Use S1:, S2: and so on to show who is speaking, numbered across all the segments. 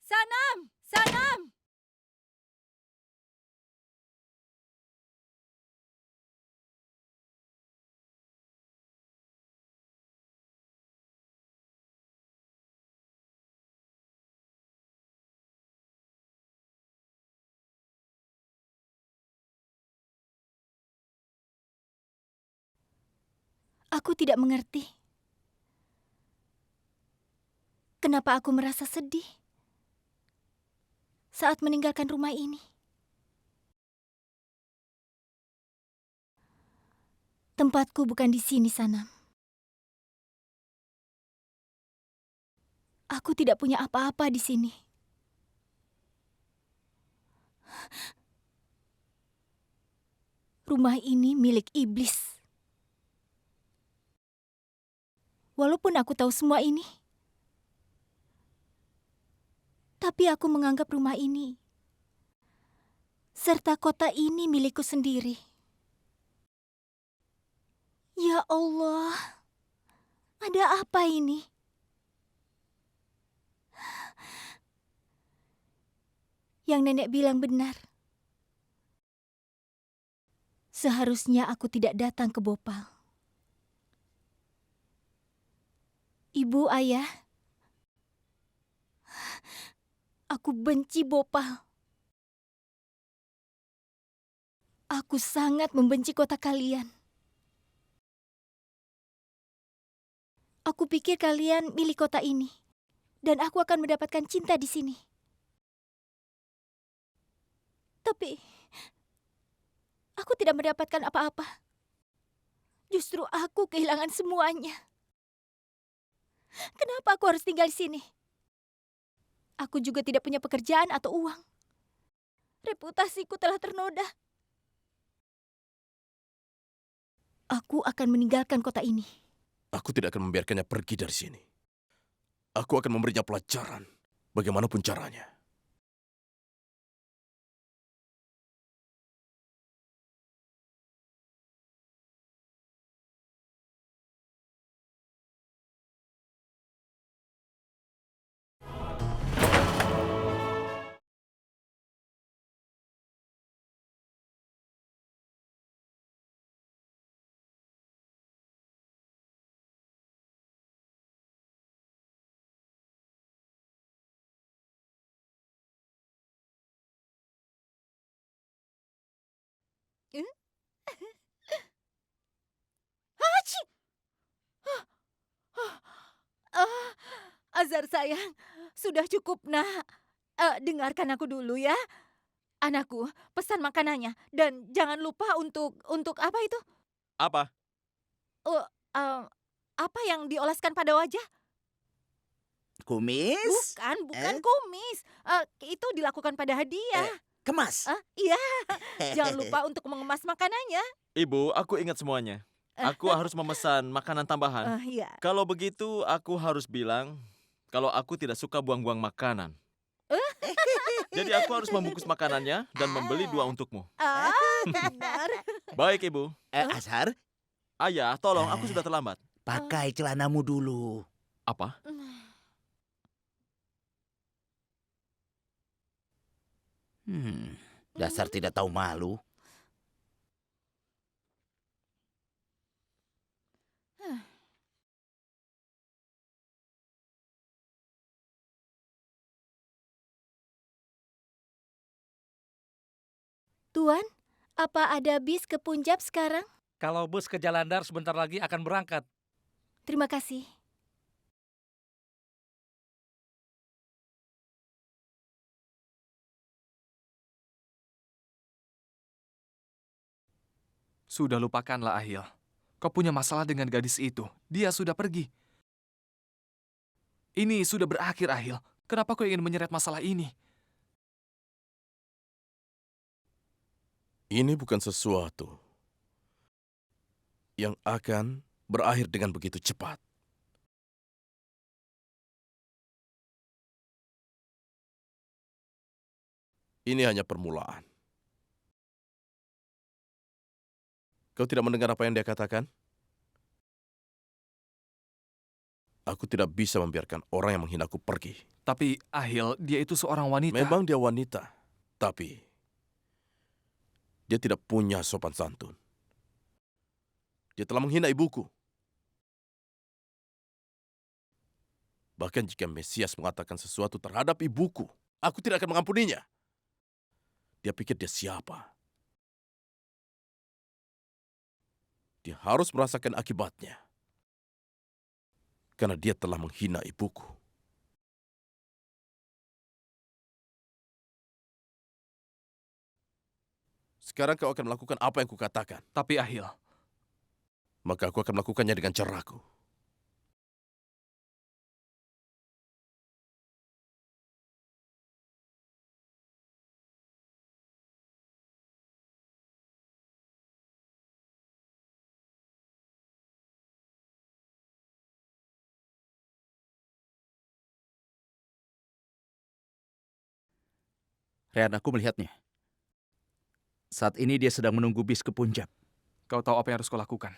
S1: Sanam! Sanam! Aku tidak mengerti. Kenapa aku merasa sedih saat meninggalkan rumah ini? Tempatku bukan di sini, Sanam. Aku tidak punya apa-apa di sini. Rumah ini milik iblis. Walaupun aku tahu semua ini, tapi aku menganggap rumah ini serta kota ini milikku sendiri. Ya Allah, ada apa ini? Yang nenek bilang benar. Seharusnya aku tidak datang ke Bhopal. Ibu, ayah, aku benci Bhopal. Aku sangat membenci kota kalian. Aku pikir kalian milik kota ini, dan aku akan mendapatkan cinta di sini. Tapi, aku tidak mendapatkan apa-apa. Justru aku kehilangan semuanya. Kenapa aku harus tinggal di sini? Aku juga tidak punya pekerjaan atau uang. Reputasiku telah ternoda. Aku akan meninggalkan kota ini.
S2: Aku tidak akan membiarkannya pergi dari sini. Aku akan memberinya pelajaran, bagaimanapun caranya.
S1: Eh? Hachi! Ah, Azhar sayang, sudah cukup nak. Dengarkan aku dulu ya. Anakku, pesan makanannya. Dan jangan lupa untuk apa itu?
S2: Apa?
S1: Oh, eh, apa yang dioleskan pada wajah?
S3: Kumis?
S1: Bukan
S3: Eh?
S1: kumis. Itu dilakukan pada hadiah.
S3: Kemas?
S1: Iya, jangan lupa untuk mengemas makanannya.
S4: Ibu, aku ingat semuanya. Aku harus memesan makanan tambahan.
S1: Iya.
S4: Kalau begitu, aku harus bilang kalau aku tidak suka buang-buang makanan. Jadi aku harus membungkus makanannya dan membeli 2 untukmu.
S1: Benar.
S4: Baik, Ibu.
S3: Azhar,
S4: Ayah, tolong, aku sudah terlambat.
S3: pakai celanamu dulu.
S4: Apa?
S3: Dasar tidak tahu malu.
S1: Tuan, apa ada bis ke Punjab sekarang?
S5: Kalau bus ke Jalandhar sebentar lagi akan berangkat.
S1: Terima kasih.
S6: Sudah lupakanlah, Ahil. Kau punya masalah dengan gadis itu. Dia sudah pergi. Ini sudah berakhir, Ahil. Kenapa kau ingin menyeret masalah ini?
S2: Ini bukan sesuatu yang akan berakhir dengan begitu cepat. Ini hanya permulaan. Kau tidak mendengar apa yang dia katakan? Aku tidak bisa membiarkan orang yang menghinaku pergi.
S6: Tapi Ahil, dia itu seorang wanita.
S2: Memang dia wanita, tapi dia tidak punya sopan santun. Dia telah menghina ibuku. Bahkan jika Mesias mengatakan sesuatu terhadap ibuku, aku tidak akan mengampuninya. Dia pikir dia siapa? Dia harus merasakan akibatnya. Karena dia telah menghina ibuku. Sekarang kau akan melakukan apa yang kukatakan.
S6: Tapi Ahil,
S2: Maka aku akan melakukannya dengan caraku.
S3: Rehan, aku melihatnya. Saat ini dia sedang menunggu bis ke puncak.
S6: kau tahu apa yang harus kau lakukan.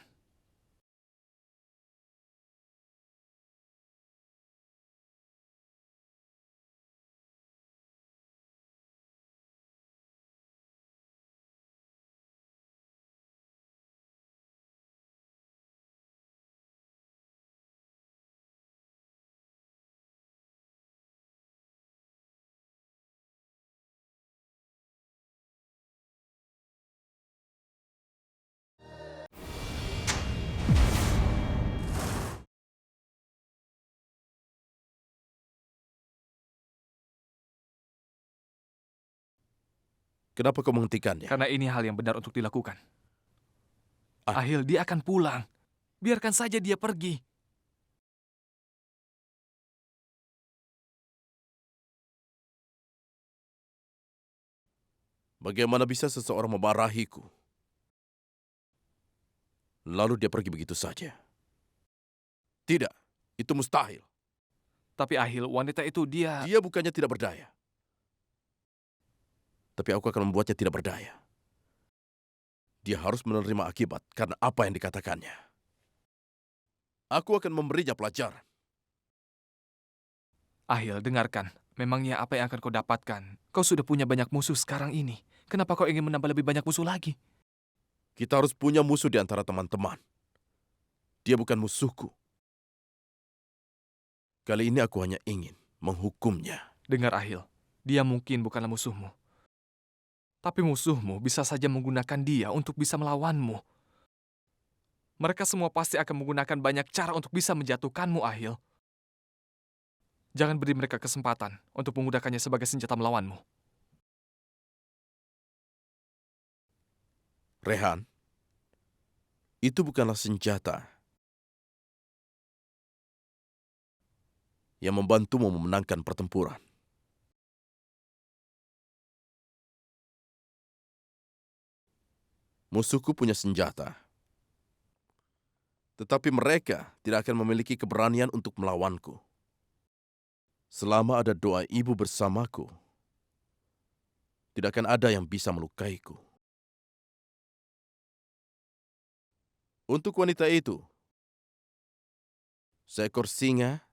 S2: Kenapa kau menghentikannya?
S6: Karena ini hal yang benar untuk dilakukan.
S2: Ah.
S6: Ahil, dia akan pulang. Biarkan saja dia pergi.
S2: Bagaimana bisa seseorang memarahiku? Lalu dia pergi begitu saja. Tidak, itu mustahil.
S6: Tapi Ahil, wanita itu dia...
S2: Dia bukannya tidak berdaya. Tapi aku akan membuatnya tidak berdaya. Dia harus menerima akibat karena apa yang dikatakannya. Aku akan memberinya pelajaran.
S6: Ahil, dengarkan. Memangnya apa yang akan kau dapatkan? Kau sudah punya banyak musuh sekarang ini. Kenapa kau ingin menambah lebih banyak musuh lagi?
S2: Kita harus punya musuh di antara teman-teman. Dia bukan musuhku. Kali ini aku hanya ingin menghukumnya.
S6: Dengar Ahil, dia mungkin bukanlah musuhmu. Tapi musuhmu bisa saja menggunakan dia untuk bisa melawanmu. Mereka semua pasti akan menggunakan banyak cara untuk bisa menjatuhkanmu, Ahil. Jangan beri mereka kesempatan untuk menggunakannya sebagai senjata melawanmu.
S2: Rehan, itu bukanlah senjata yang membantumu memenangkan pertempuran. Musuhku punya senjata, tetapi mereka tidak akan memiliki keberanian untuk melawanku. Selama ada doa ibu bersamaku, tidak akan ada yang bisa melukaiku. Untuk wanita itu, seekor singa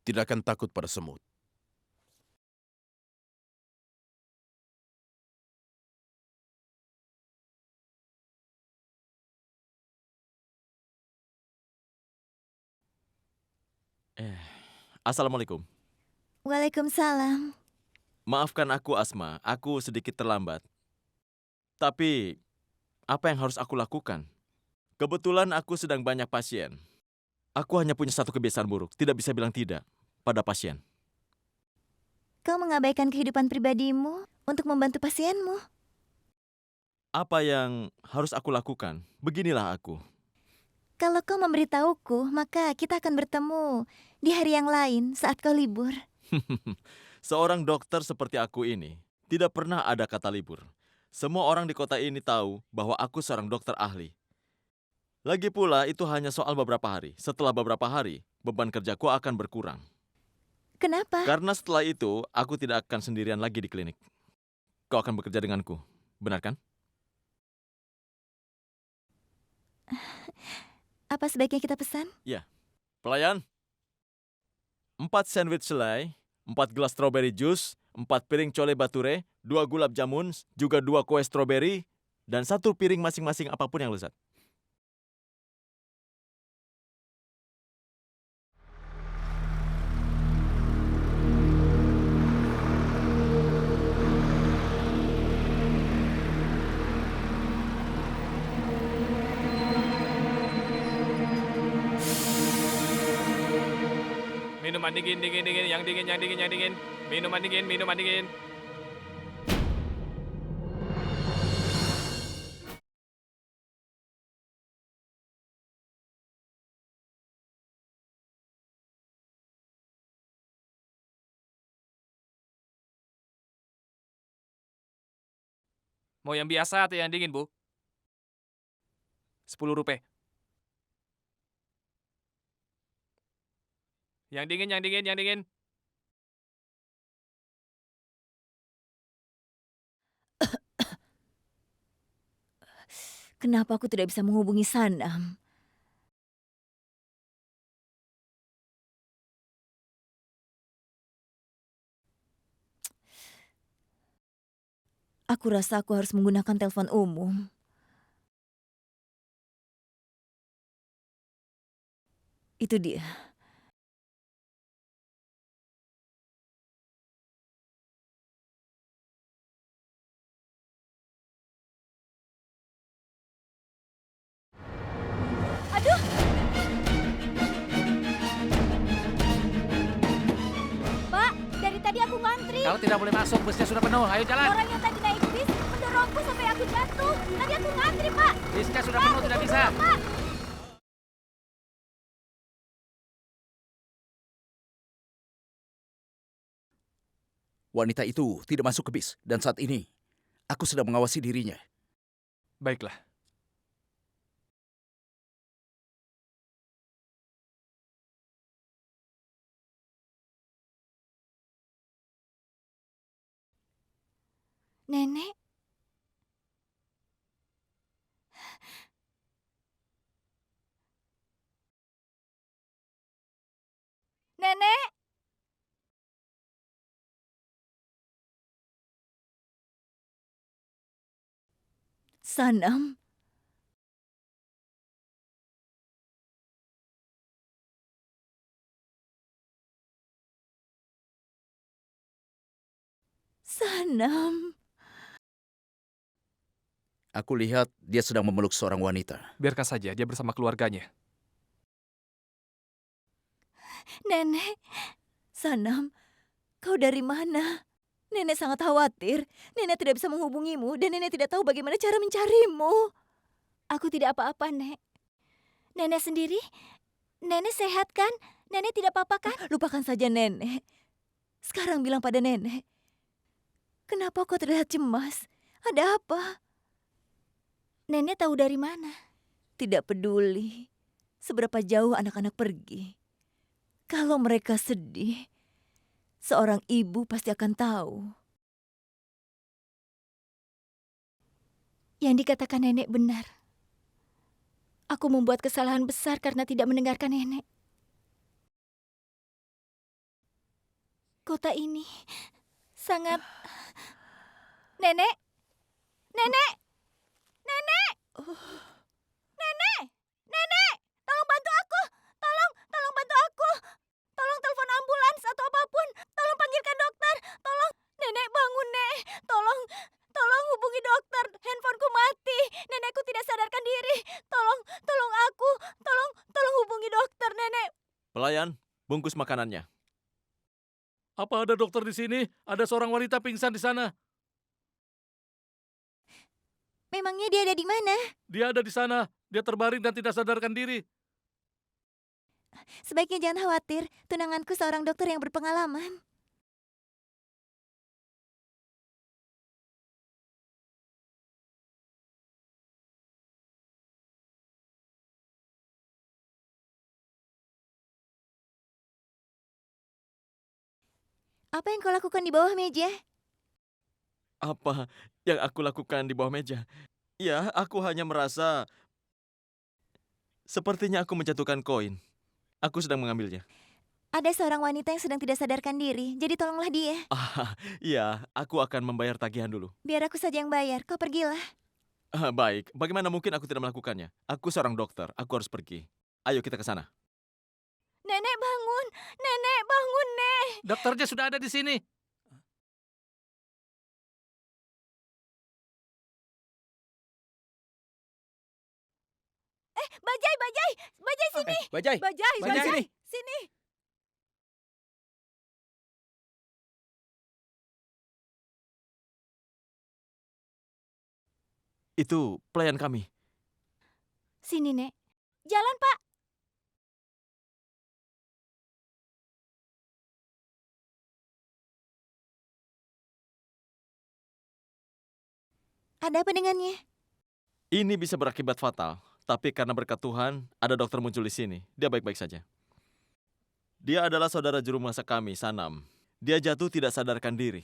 S2: tidak akan takut pada semut.
S4: Assalamualaikum.
S1: Waalaikumsalam.
S4: Maafkan aku, Asma. Aku sedikit terlambat. Tapi, apa yang harus aku lakukan? Kebetulan aku sedang banyak pasien. Aku hanya punya satu kebiasaan buruk. Tidak bisa bilang tidak pada pasien.
S1: Kau mengabaikan kehidupan pribadimu untuk membantu pasienmu.
S4: Apa yang harus aku lakukan? Beginilah aku.
S1: Kalau kau memberitahuku, maka kita akan bertemu di hari yang lain saat kau libur.
S4: Seorang dokter seperti aku ini tidak pernah ada kata libur. Semua orang di kota ini tahu bahwa aku seorang dokter ahli. Lagi pula itu hanya soal beberapa hari. Setelah beberapa hari, beban kerjaku akan berkurang.
S1: Kenapa?
S4: Karena setelah itu, aku tidak akan sendirian lagi di klinik. Kau akan bekerja denganku. Benar kan?
S1: Apa sebaiknya kita pesan?
S4: Pelayan, 4 sandwich selai, 4 gelas strawberry juice, 4 piring cole bature, 2 gulab jamun, juga 2 kue strawberry, dan 1 piring masing-masing apapun yang lezat.
S6: Minuman dingin, dingin, dingin, yang dingin, yang dingin, yang dingin. Minuman dingin, minuman dingin. Mau yang biasa atau yang dingin, Bu? 10 rupiah. Yang dingin, yang dingin, yang dingin.
S1: Kenapa aku tidak bisa menghubungi Sanam? Aku rasa aku harus menggunakan telepon umum. Itu dia. Aduh! Pak, dari tadi aku ngantri.
S5: Kalau tidak boleh masuk, busnya sudah penuh. Ayo jalan.
S1: Orang yang tadi naik bis mendorongku sampai aku jatuh. Tadi aku ngantri, Pak.
S5: Busnya sudah penuh, tidak bisa.
S1: Pak.
S3: Wanita itu tidak masuk ke bis, dan saat ini aku sedang mengawasi dirinya.
S6: Baiklah.
S1: Nenek. Nenek. Sanam. Sanam.
S3: Aku lihat dia sedang memeluk seorang wanita.
S6: Biarkan saja dia bersama keluarganya.
S1: Nenek. Sanam, kau dari mana? Nenek sangat khawatir. Nenek tidak bisa menghubungimu dan nenek tidak tahu bagaimana cara mencarimu. Aku tidak apa-apa, Nek. Nenek sendiri? Nenek sehat kan? Nenek tidak apa-apa kan? Lupakan saja nenek. Sekarang bilang pada nenek. Kenapa kau terlihat cemas? Ada apa? Nenek tahu dari mana? Tidak peduli seberapa jauh anak-anak pergi. Kalau mereka sedih, seorang ibu pasti akan tahu. Yang dikatakan nenek benar. Aku membuat kesalahan besar karena tidak mendengarkan nenek. Kota ini sangat... Nenek! Nenek! Nenek! Nenek! Nenek! Tolong bantu aku! Tolong bantu aku! Tolong telepon ambulans atau apapun! Tolong panggilkan dokter! Tolong! Nenek bangun, Nek! Tolong hubungi dokter! Handphoneku mati! Nenekku tidak sadarkan diri! Tolong aku! Tolong hubungi dokter, Nenek!
S4: Pelayan, bungkus makanannya.
S5: Apa ada dokter di sini? Ada seorang wanita pingsan di sana.
S1: Memangnya dia ada di mana?
S5: Dia ada di sana. Dia terbaring dan tidak sadarkan diri.
S1: Sebaiknya jangan khawatir. Tunanganku seorang dokter yang berpengalaman. Apa yang kau lakukan di bawah meja?
S4: Apa yang aku lakukan di bawah meja? Ya, aku hanya merasa sepertinya aku menjatuhkan koin. Aku sedang mengambilnya.
S7: Ada seorang wanita yang sedang tidak sadarkan diri, jadi tolonglah dia.
S4: Ah, iya, aku akan membayar tagihan dulu.
S7: Biar aku saja yang bayar, kau pergilah.
S4: Baik, bagaimana mungkin aku tidak melakukannya? Aku seorang dokter, aku harus pergi. Ayo kita ke sana.
S1: Nenek bangun! Nenek bangun, Nek!
S5: Dokternya sudah ada di sini.
S1: Bajai, Bajai! Bajai sini!
S3: Bajai,
S1: Bajai,
S3: Bajai,
S1: Bajai!
S3: sini.
S1: Sini!
S4: Itu pelayan kami.
S1: Sini, Nek. Jalan, Pak!
S7: Ada apa dengannya?
S4: Ini bisa berakibat fatal, tapi karena berkat Tuhan, ada dokter muncul di sini. Dia baik-baik saja. Dia adalah saudara juru masak kami, Sanam. Dia jatuh tidak sadarkan diri.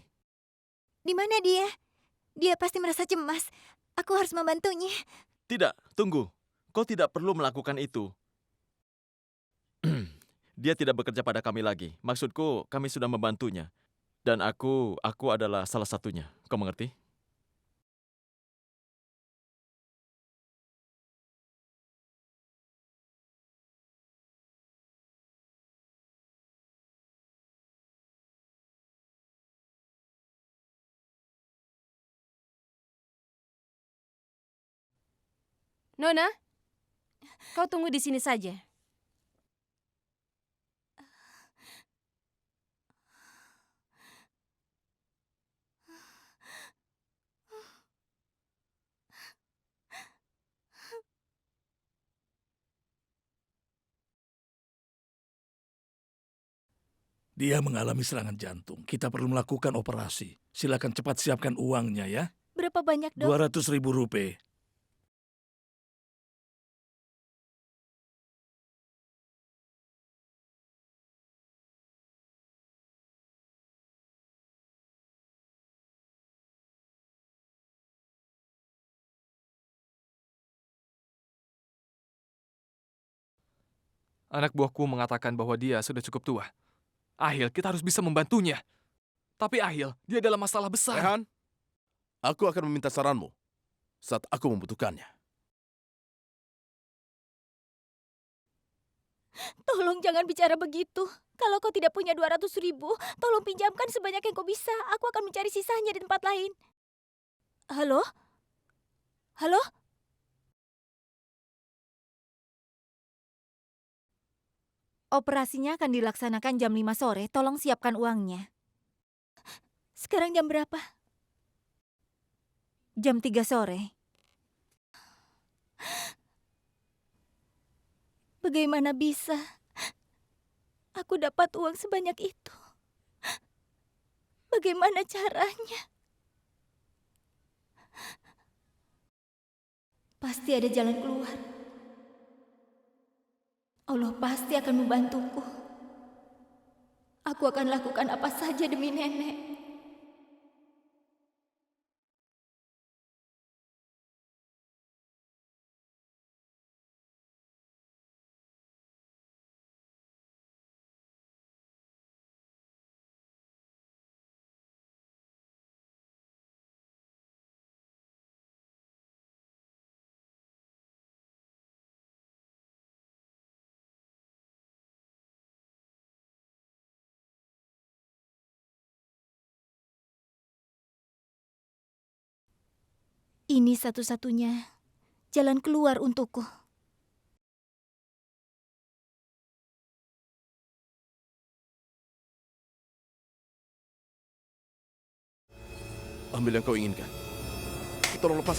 S7: Di mana dia? Dia pasti merasa cemas. Aku harus membantunya.
S4: Tidak, tunggu. Kau tidak perlu melakukan itu. Dia tidak bekerja pada kami lagi. Maksudku, kami sudah membantunya. Dan aku adalah salah satunya. Kau mengerti?
S1: Nona, kau tunggu di sini saja.
S5: Dia mengalami serangan jantung. Kita perlu melakukan operasi. Silakan cepat siapkan uangnya ya.
S1: Berapa banyak, Dok?
S5: 200.000 rupiah.
S6: Anak buahku mengatakan bahwa dia sudah cukup tua. Ahil, kita harus bisa membantunya. Tapi Ahil, dia dalam masalah besar.
S2: Rehan, aku akan meminta saranmu saat aku membutuhkannya.
S1: Tolong jangan bicara begitu. Kalau kau tidak punya 200.000, tolong pinjamkan sebanyak yang kau bisa. Aku akan mencari sisanya di tempat lain. Halo? Halo? Operasinya akan dilaksanakan jam 5 sore. Tolong siapkan uangnya. Sekarang jam berapa? Jam 3 sore. Bagaimana bisa aku dapat uang sebanyak itu? Bagaimana caranya? Pasti ada jalan keluar. Allah pasti akan membantuku. Aku akan lakukan apa saja demi nenek. Ini satu-satunya jalan keluar untukku.
S2: Ambil yang kau inginkan. Tolong lepas.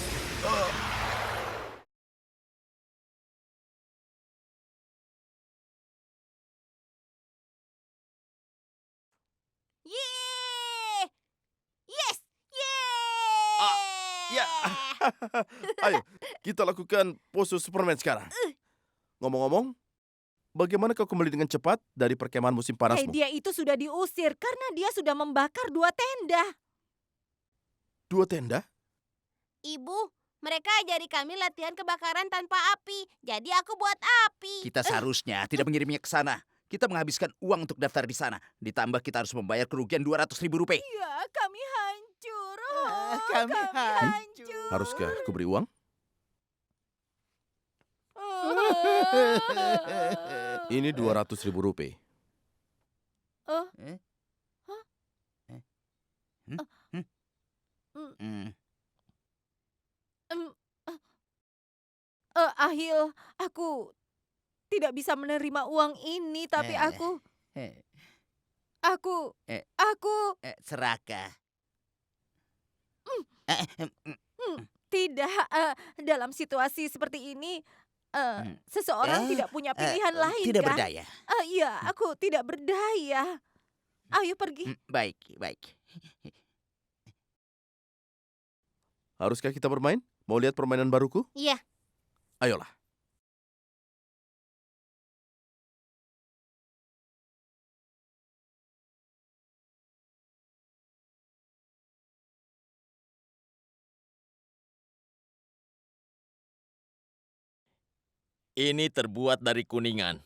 S1: Yeay! Yes!
S2: Ah,
S1: Yeay!
S2: ya. Ayo, kita lakukan pose Superman sekarang. Ngomong-ngomong, bagaimana kau kembali dengan cepat dari perkemahan musim panasmu?
S1: Dia itu sudah diusir karena dia sudah membakar 2 tenda.
S2: 2 tenda?
S8: Ibu, mereka ajari kami latihan kebakaran tanpa api. Jadi aku buat api.
S3: Kita seharusnya tidak mengirimnya ke sana. Kita menghabiskan uang untuk daftar di sana. Ditambah kita harus membayar kerugian 200.000 rupiah.
S1: Ya, kami hancur. Oh,
S3: kami
S1: hancur.
S2: Haruskah aku beri uang? Ini 200.000 rupiah.
S1: Oh,
S3: Hmm.
S1: Ahil, aku tidak bisa menerima uang ini, tapi aku
S3: Serakah.
S1: tidak, dalam situasi seperti ini, seseorang tidak punya pilihan lain,
S3: Tidak
S1: kan?
S3: berdaya.
S1: Iya, aku tidak berdaya. Ayo pergi.
S3: Baik, baik.
S2: Haruskah kita bermain? Mau lihat permainan baruku?
S8: Iya.
S2: Ayolah.
S4: Ini terbuat dari kuningan.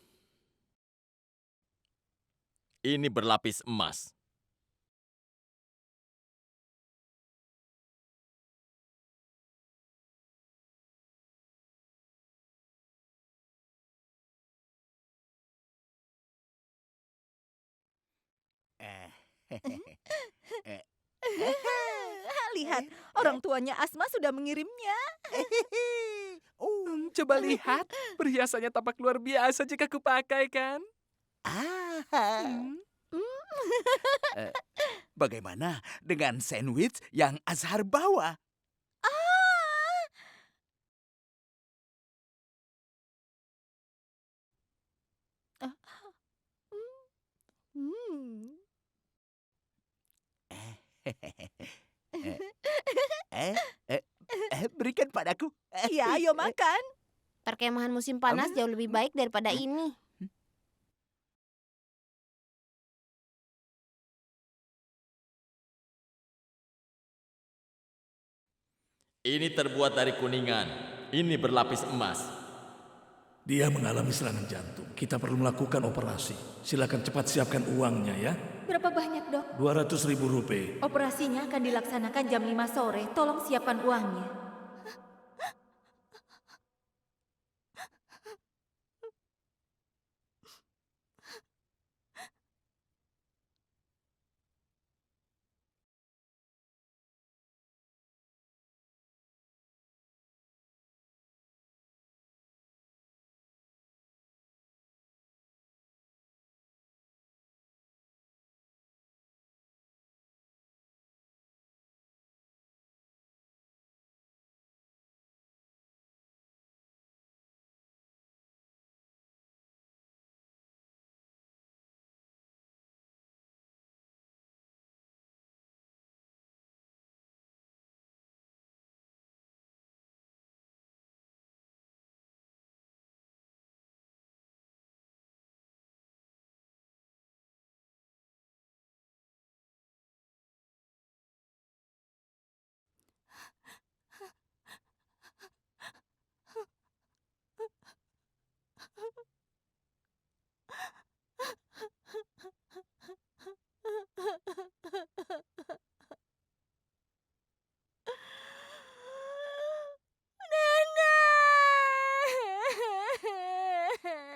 S4: Ini berlapis emas.
S1: Lihat, orang tuanya Asma sudah mengirimnya.
S6: Coba lihat, perhiasannya tampak luar biasa jika kupakai kan?
S3: Bagaimana dengan sandwich yang Azhar bawa?
S1: Hmm.
S3: Berikan padaku.
S1: Ya, ayo makan.
S8: Perkemahan musim panas jauh lebih baik daripada ini.
S4: Ini terbuat dari kuningan. Ini berlapis emas.
S5: Dia mengalami serangan jantung. Kita perlu melakukan operasi. Silakan cepat siapkan uangnya ya.
S1: Berapa banyak, Dok?
S5: 200.000 rupiah.
S1: Operasinya akan dilaksanakan jam 5 sore. Tolong siapkan uangnya.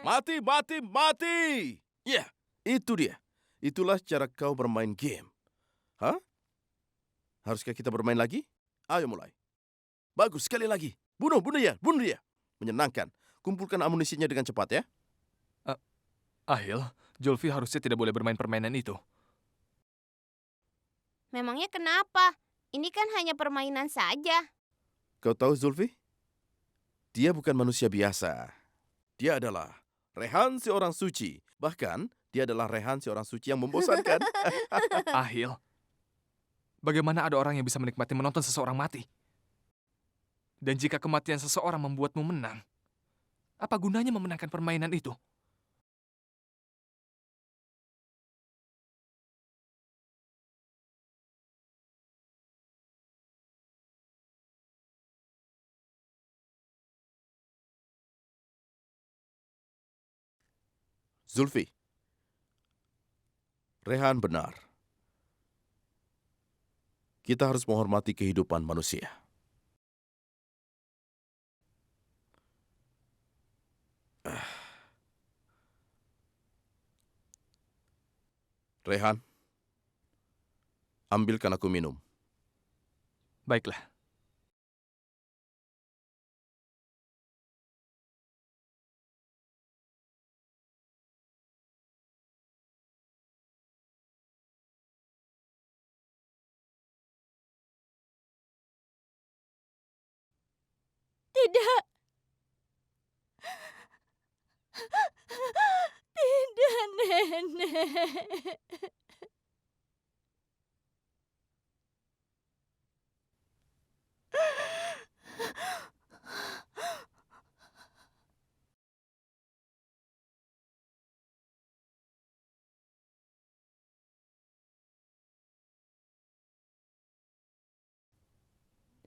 S2: Mati, mati, mati! Ya, itu dia. Itulah cara kau bermain game. Hah? Haruskah kita bermain lagi? Ayo mulai. Bagus, sekali lagi. Bunuh dia, bunuh dia. Menyenangkan. Kumpulkan amunisinya dengan cepat ya.
S6: Ahil, Julfi harusnya tidak boleh bermain permainan itu.
S8: Memangnya kenapa? Ini kan hanya permainan saja.
S2: Kau tahu Zulfi? Dia bukan manusia biasa. Dia adalah Rehan si orang suci. Bahkan, dia adalah Rehan si orang suci yang membosankan.
S6: Ahil, bagaimana ada orang yang bisa menikmati menonton seseorang mati? Dan jika kematian seseorang membuatmu menang, apa gunanya memenangkan permainan itu?
S2: Zulfi, Rehan benar. Kita harus menghormati kehidupan manusia. Rehan, ambilkan aku minum.
S6: Baiklah.
S1: Tidak. Tidak, Nenek.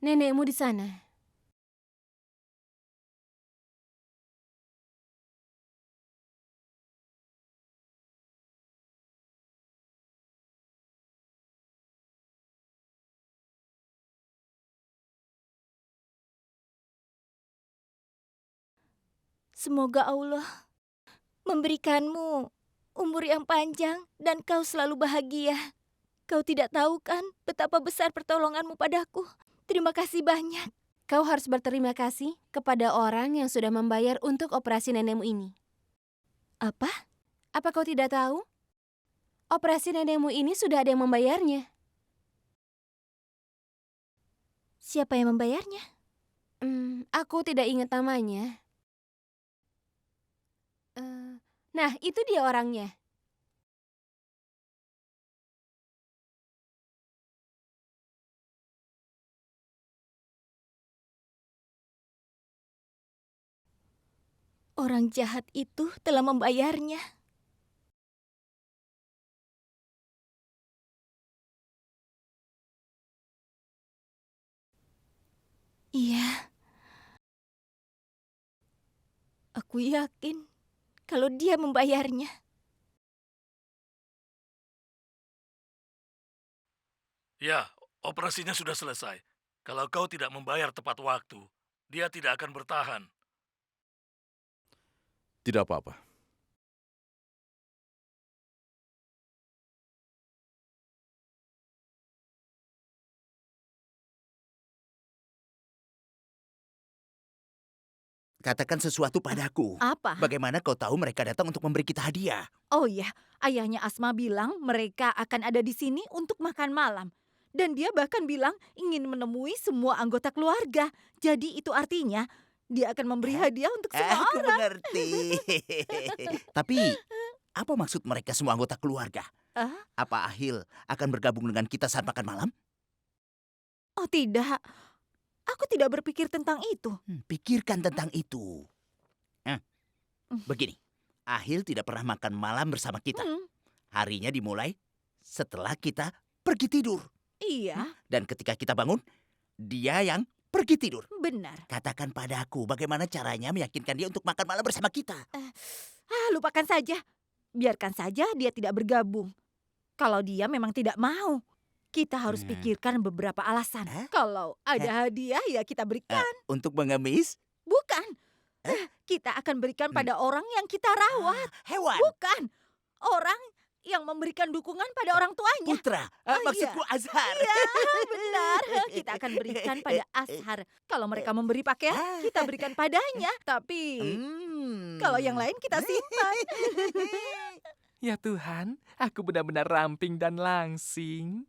S8: Nenekmu di sana.
S7: Semoga Allah memberikanmu umur yang panjang dan kau selalu bahagia. Kau tidak tahu kan betapa besar pertolonganmu padaku. Terima kasih banyak.
S8: Kau harus berterima kasih kepada orang yang sudah membayar untuk operasi nenekmu ini.
S7: Apa?
S8: Apa kau tidak tahu? Operasi nenekmu ini sudah ada yang membayarnya.
S7: Siapa yang membayarnya?
S8: Aku tidak ingat namanya. Nah, itu dia orangnya.
S7: Orang jahat itu telah membayarnya. Iya. Aku yakin kalau dia membayarnya.
S5: Ya, operasinya sudah selesai. Kalau kau tidak membayar tepat waktu, dia tidak akan bertahan.
S2: Tidak apa-apa.
S3: Katakan sesuatu padaku.
S1: Apa?
S3: Bagaimana kau tahu mereka datang untuk memberi kita hadiah?
S1: Oh ya, ayahnya Asma bilang mereka akan ada di sini untuk makan malam. Dan dia bahkan bilang ingin menemui semua anggota keluarga. Jadi itu artinya dia akan memberi hadiah untuk semua
S3: Aku
S1: orang.
S3: mengerti. Tapi, apa maksud mereka semua anggota keluarga?
S1: Ah?
S3: Apa Ahil akan bergabung dengan kita saat makan malam?
S1: Oh tidak, aku tidak berpikir tentang itu.
S3: Pikirkan tentang itu. Begini, Ahil tidak pernah makan malam bersama kita. Harinya dimulai setelah kita pergi tidur.
S1: Iya,
S3: Dan ketika kita bangun, dia yang pergi tidur.
S1: benar.
S3: Katakan padaku bagaimana caranya meyakinkan dia untuk makan malam bersama kita.
S1: Lupakan saja. Biarkan saja dia tidak bergabung. Kalau dia memang tidak mau, kita harus pikirkan beberapa alasan. Kalau ada hadiah ya kita berikan.
S3: Untuk mengemis?
S1: Bukan. Kita akan berikan pada orang yang kita rawat.
S3: Hewan?
S1: Bukan. Orang yang memberikan dukungan pada orang tuanya.
S3: Putra? Maksudku Azhar.
S1: Iya, benar. Kita akan berikan pada Ashar. Kalau mereka memberi pakaian, kita berikan padanya. Tapi kalau yang lain kita simpan.
S6: Ya Tuhan, aku benar-benar ramping dan langsing.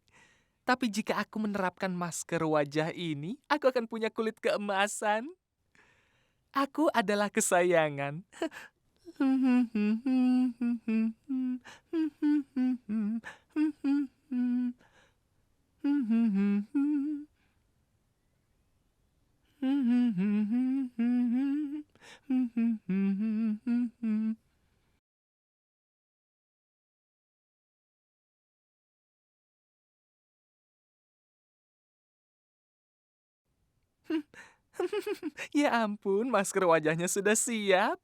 S6: Tapi jika aku menerapkan masker wajah ini, aku akan punya kulit keemasan. Aku adalah kesayangan. Ya ampun, masker wajahnya sudah siap.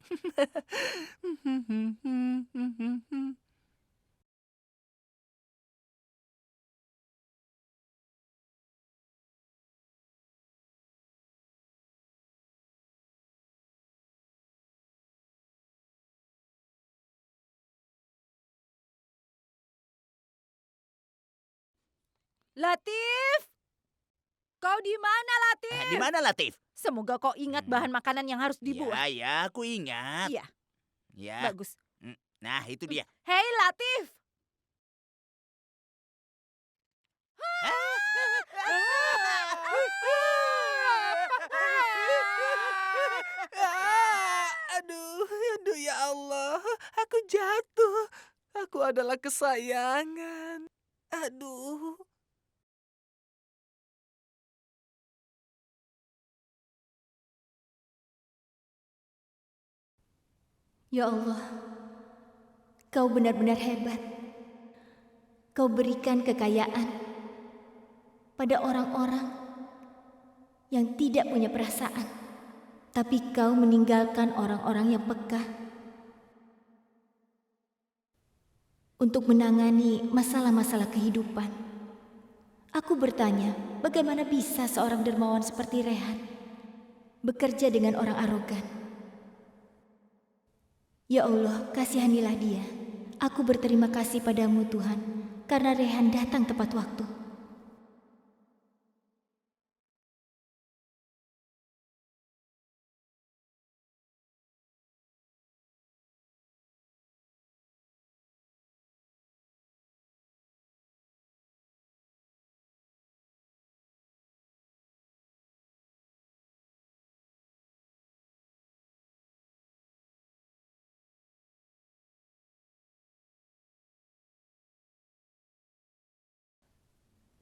S1: Latif! Kau di mana, Latif?
S3: Di mana Latif?
S1: Semoga kau ingat bahan makanan yang harus dibuat.
S3: Ya, aku ingat.
S1: Iya,
S3: Ya.
S1: bagus.
S3: Nah, itu dia.
S1: Hei, Latif!
S6: Aduh ya Allah, aku jatuh. Aku adalah kesayangan. Aduh.
S7: Ya Allah, Kau benar-benar hebat. Kau berikan kekayaan pada orang-orang yang tidak punya perasaan, tapi Kau meninggalkan orang-orang yang peka untuk menangani masalah-masalah kehidupan. Aku bertanya, bagaimana bisa seorang dermawan seperti Rehan bekerja dengan orang arogan? Ya Allah, kasihanilah dia. Aku berterima kasih padamu Tuhan, karena Rehan datang tepat waktu.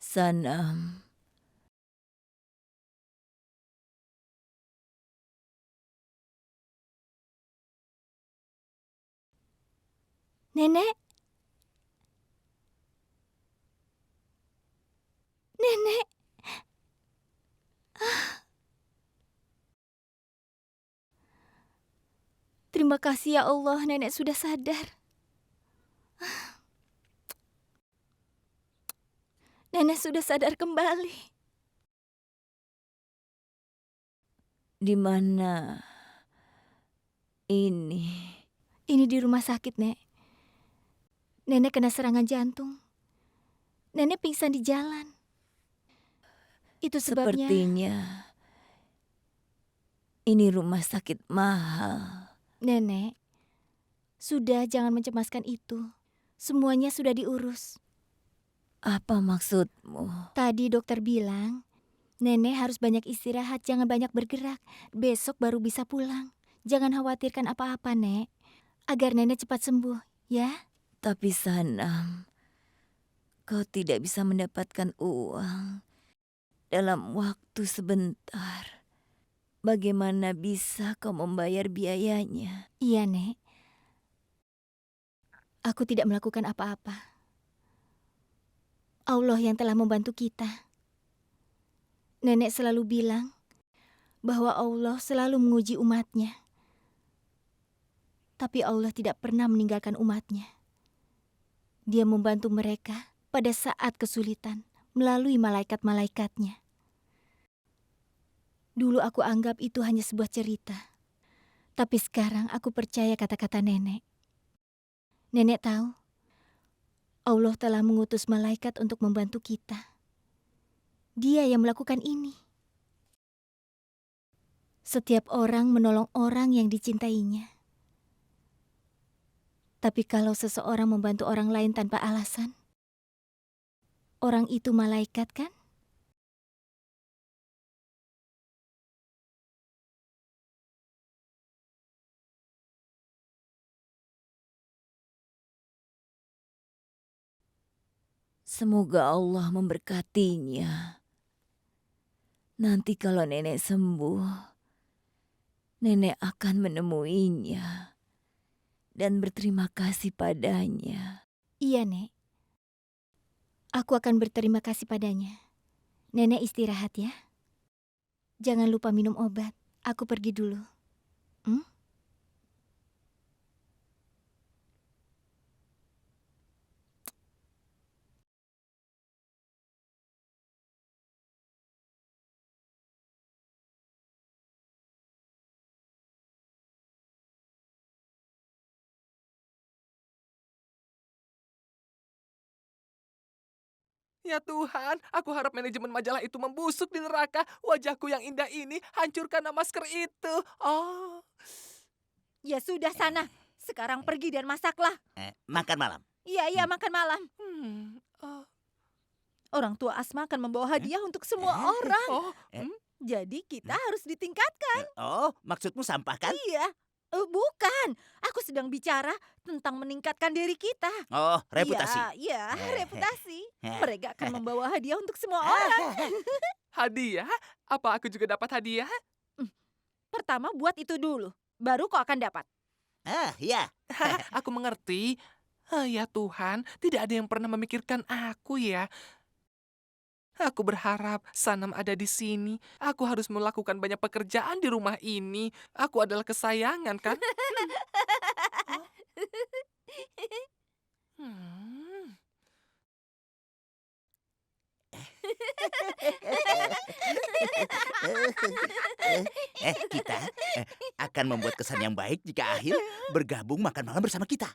S9: Sanam.
S7: Nenek? Nenek? Terima kasih ya Allah, nenek sudah sadar. Nenek sudah sadar kembali.
S9: Di mana ini?
S7: Ini di rumah sakit, Nek. Nenek kena serangan jantung. Nenek pingsan di jalan. Itu sebabnya...
S9: Sepertinya ini rumah sakit mahal.
S7: Nenek, sudah jangan mencemaskan itu. Semuanya sudah diurus.
S9: Apa maksudmu?
S7: Tadi dokter bilang, nenek harus banyak istirahat, jangan banyak bergerak. Besok baru bisa pulang. Jangan khawatirkan apa-apa, Nek. Agar nenek cepat sembuh, ya?
S9: Tapi Sanam, kau tidak bisa mendapatkan uang dalam waktu sebentar. Bagaimana bisa kau membayar biayanya?
S7: Iya, Nek. Aku tidak melakukan apa-apa. Allah yang telah membantu kita. Nenek selalu bilang bahwa Allah selalu menguji umatnya. Tapi Allah tidak pernah meninggalkan umatnya. Dia membantu mereka pada saat kesulitan melalui malaikat-malaikatnya. Dulu aku anggap itu hanya sebuah cerita. Tapi sekarang aku percaya kata-kata nenek. Nenek tahu, Allah telah mengutus malaikat untuk membantu kita. Dia yang melakukan ini. Setiap orang menolong orang yang dicintainya. Tapi kalau seseorang membantu orang lain tanpa alasan, orang itu malaikat kan?
S9: Semoga Allah memberkatinya. Nanti kalau nenek sembuh, nenek akan menemuinya dan berterima kasih padanya.
S7: Iya, Nek. Aku akan berterima kasih padanya. Nenek istirahat ya. Jangan lupa minum obat. Aku pergi dulu.
S6: Ya Tuhan, aku harap manajemen majalah itu membusuk di neraka. Wajahku yang indah ini hancur karena masker itu. Oh,
S1: Ya sudah sana. Sekarang pergi dan masaklah.
S3: Makan malam.
S1: Iya, makan malam.
S6: oh,
S1: Orang tua Asma akan membawa hadiah untuk semua orang.
S6: oh.
S1: Jadi kita harus ditingkatkan.
S3: Oh, maksudmu sampah kan?
S1: Iya. Bukan. Aku sedang bicara tentang meningkatkan diri kita.
S3: Oh, reputasi.
S1: Iya, reputasi. Mereka akan membawa hadiah untuk semua orang.
S6: Hadiah? Apa aku juga dapat hadiah?
S1: Pertama buat itu dulu. Baru kau akan dapat.
S3: Ya.
S6: Aku mengerti. Ya Tuhan, tidak ada yang pernah memikirkan aku ya. Aku berharap Sanam ada di sini. Aku harus melakukan banyak pekerjaan di rumah ini. Aku adalah kesayangan, kan? Hmm.
S3: Kita akan membuat kesan yang baik jika Ahil bergabung makan malam bersama kita.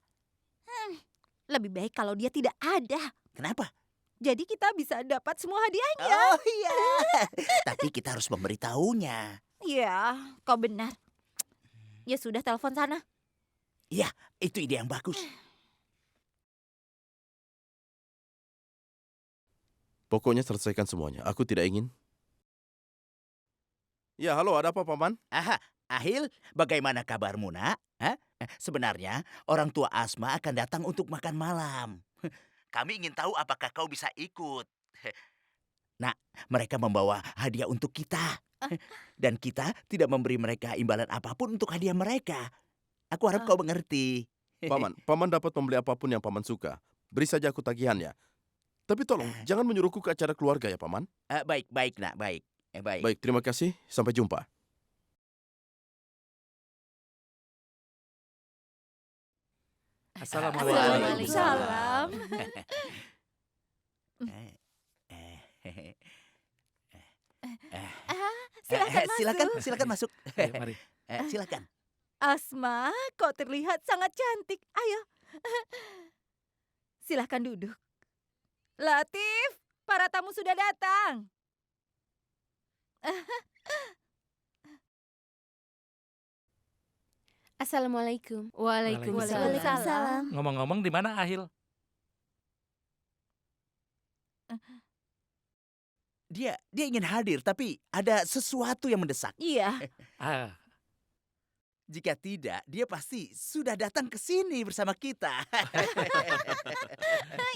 S1: Lebih baik kalau dia tidak ada.
S3: Kenapa?
S1: Jadi kita bisa dapat semua hadiahnya.
S3: Oh iya. Tapi kita harus memberitahunya.
S1: Iya, kau benar. Ya sudah, telepon sana.
S3: Iya, itu ide yang bagus.
S2: Pokoknya selesaikan semuanya. Aku tidak ingin. Ya, halo, ada apa, Paman?
S3: Aha, Ahil, bagaimana kabarmu, nak? Hah? Sebenarnya, orang tua Asma akan datang untuk makan malam. Kami ingin tahu apakah kau bisa ikut. Nah, mereka membawa hadiah untuk kita. Dan kita tidak memberi mereka imbalan apapun untuk hadiah mereka. Aku harap kau mengerti.
S2: Paman dapat membeli apapun yang Paman suka. Beri saja aku tagihannya. Tapi tolong, jangan menyuruhku ke acara keluarga ya, Paman.
S3: Baik, nak, baik. Baik.
S2: Baik, terima kasih. Sampai jumpa.
S6: Assalamualaikum.
S1: Waalaikumsalam.
S3: Silakan masuk.
S6: Ayo, mari.
S3: Silakan.
S1: Asma, kau terlihat sangat cantik. Ayo. Silahkan duduk. Latif, para tamu sudah datang.
S8: Assalamualaikum.
S1: Waalaikumsalam.
S5: Ngomong-ngomong di mana Ahil?
S3: Dia ingin hadir, tapi ada sesuatu yang mendesak.
S1: Iya,
S5: Ah,
S3: Jika tidak, dia pasti sudah datang ke sini bersama kita.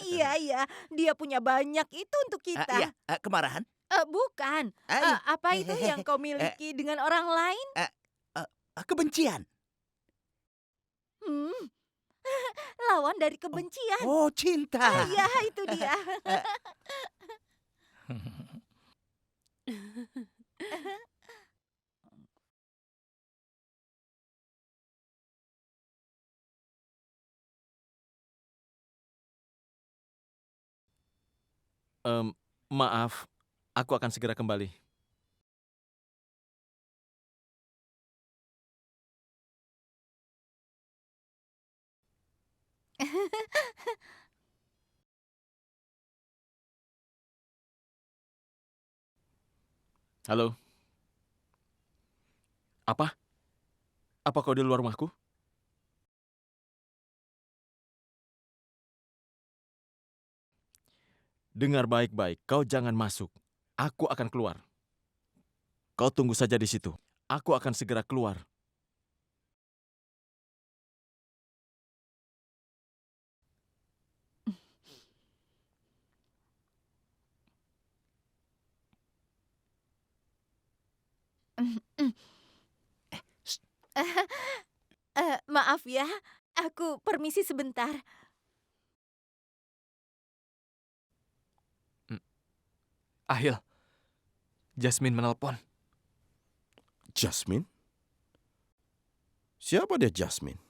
S1: iya. Dia punya banyak itu untuk kita.
S3: Iya, kemarahan?
S1: Bukan.
S3: Iya.
S1: Apa itu yang kau miliki dengan orang lain?
S3: Kebencian.
S1: Lawan dari kebencian.
S3: Oh, cinta.
S1: Iya, itu dia.
S4: Maaf, aku akan segera kembali. Halo? Apa? Apa kau di luar rumahku? Dengar baik-baik, kau jangan masuk. Aku akan keluar. Kau tunggu saja di situ. Aku akan segera keluar.
S1: Maaf ya, aku permisi sebentar.
S6: Ahil, Jasmine menelpon.
S2: Jasmine? Siapa dia Jasmine?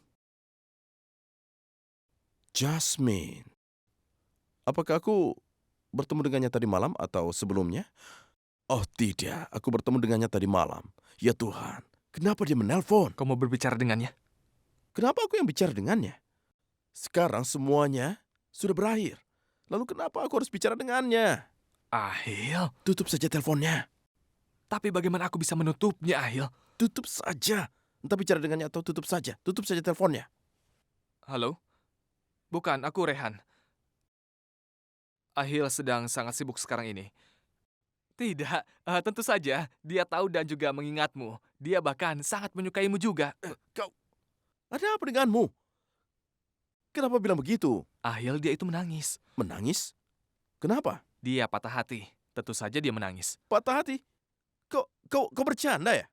S2: Jasmine. Apakah aku bertemu dengannya tadi malam atau sebelumnya? Oh tidak, aku bertemu dengannya tadi malam. Ya Tuhan, kenapa dia menelpon?
S6: Kau mau berbicara dengannya?
S2: Kenapa aku yang bicara dengannya? Sekarang semuanya sudah berakhir. Lalu kenapa aku harus bicara dengannya?
S6: Ahil,
S2: Tutup saja teleponnya.
S6: tapi bagaimana aku bisa menutupnya, Ahil?
S2: Tutup saja. Entah bicara dengannya atau tutup saja. Tutup saja teleponnya.
S6: Halo? Bukan, aku Rehan. Ahil sedang sangat sibuk sekarang ini. Tidak, tentu saja. Dia tahu dan juga mengingatmu. Dia bahkan sangat menyukaimu juga.
S2: Kau, ada apa denganmu? Kenapa bilang begitu?
S6: Ahil, dia itu menangis.
S2: Menangis? Kenapa?
S6: Dia patah hati. Tentu saja dia menangis.
S2: Patah hati? Kau bercanda ya?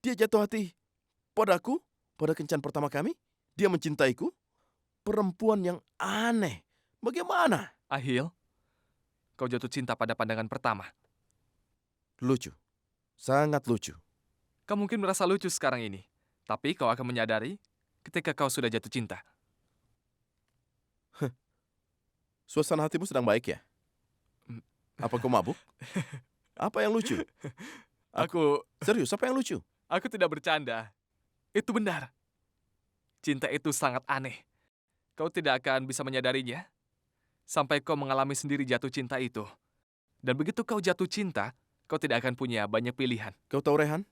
S2: Dia jatuh hati padaku, pada kencan pertama kami. Dia mencintaiku. Perempuan yang aneh. Bagaimana?
S6: Ahil, kau jatuh cinta pada pandangan pertama.
S2: Lucu. Sangat lucu.
S6: Kau mungkin merasa lucu sekarang ini. Tapi kau akan menyadari ketika kau sudah jatuh cinta.
S2: Suasana hatimu sedang baik ya? Apa kau mabuk? Apa yang lucu? Serius, apa yang lucu?
S6: Aku tidak bercanda. Itu benar. Cinta itu sangat aneh. Kau tidak akan bisa menyadarinya sampai kau mengalami sendiri jatuh cinta itu. Dan begitu kau jatuh cinta, kau tidak akan punya banyak pilihan.
S2: Kau tahu Rehan?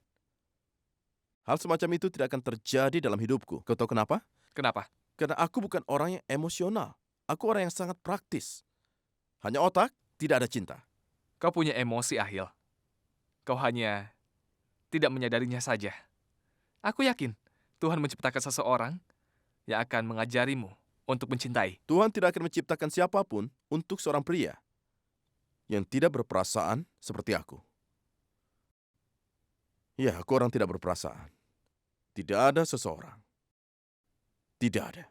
S2: Hal semacam itu tidak akan terjadi dalam hidupku. Kau tahu kenapa?
S6: Kenapa?
S2: Karena aku bukan orang yang emosional. Aku orang yang sangat praktis. Hanya otak, tidak ada cinta.
S6: Kau punya emosi, Ahil. Kau hanya tidak menyadarinya saja. Aku yakin Tuhan menciptakan seseorang yang akan mengajarimu untuk mencintai.
S2: Tuhan tidak akan menciptakan siapapun untuk seorang pria yang tidak berperasaan seperti aku. Ya, aku orang tidak berperasaan. Tidak ada seseorang. Tidak ada.